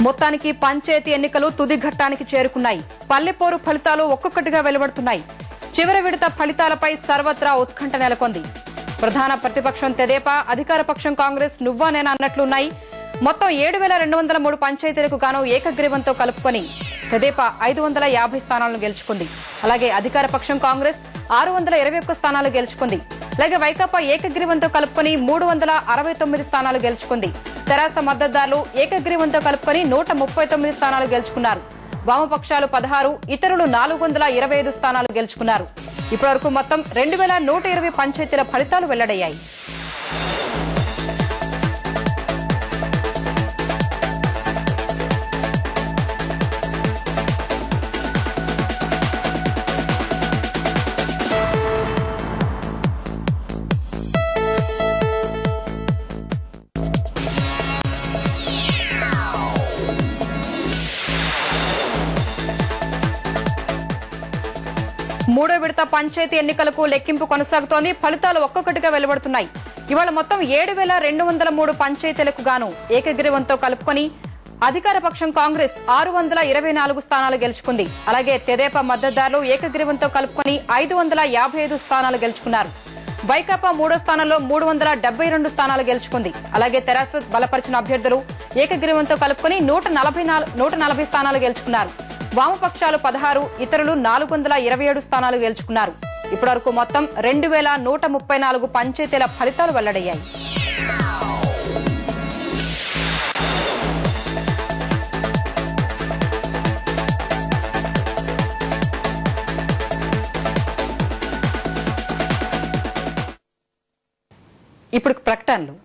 మొత్తానికి పంచాయతీ ఎన్నికలు తుది ఘట్టానికి చేరుకున్నాయి. పల్లెపోరు ఫలితాలు ఒక్కొక్కటిగా వెలువడుతున్నాయి. చివరి విడత ఫలితాలపై సర్వత్రా ఉత్కంఠ నెలకొంది. ప్రధాన ప్రతిపక్షం తెదేపా, అధికార పక్షం కాంగ్రెస్ నువ్వా నేనా అన్నట్లున్నాయి. మొత్తం 7,203 పంచాయతీలకు గాను ఏకగ్రీవంతో కలుపుకొని తెదేపా 550 స్థానాలను గెలుచుకుంది. అలాగే అధికార పక్షం కాంగ్రెస్ 621 స్థానాలు గెలుచుకుంది. అలాగే వైకాపా ఏకగ్రీవంతో కలుపుకొని 369 స్థానాలు గెలుచుకుంది. తెరాస మద్దతుదారులు ఏకగ్రీవంతో కలుపుకొని 139 స్థానాలు గెలుచుకున్నారు. వామపక్షాలు 16, ఇతరులు 425 స్థానాలు గెలుచుకున్నారు. ఇప్పటివరకు మొత్తం 2,120 పంచాయతీల ఫలితాలు వెల్లడయ్యాయి. మూడో విడత పంచాయతీ ఎన్నికలకు లెక్కింపు కొనసాగుతోంది. ఫలితాలు ఒక్కొక్కటిగా వెలువడుతున్నాయి. ఇవాళ మొత్తం 7,203 పంచాయతీలకు గాను ఏకగ్రీవంతో కలుపుకొని అధికార పక్షం కాంగ్రెస్ 624 స్థానాలు గెలుచుకుంది. అలాగే తెదేపా మద్దతుదారులు ఏకగ్రీవంతో కలుపుకొని 555 స్థానాలు గెలుచుకున్నారు. వైకాపా మూడో స్థానంలో 372 స్థానాలు గెలుచుకుంది. అలాగే తెరాస బలపరిచిన అభ్యర్థులు ఏకగ్రీవంతో కలుపుకొని 140 స్థానాలు గెలుచుకున్నారు. వామపక్షాలు 16, ఇతరులు 427 స్థానాలు గెలుచుకున్నారు. ఇప్పటివరకు మొత్తం 2,134 పంచాయతీల ఫలితాలు వెల్లడయ్యాయి. ఇప్పుడు ప్రకటనలు.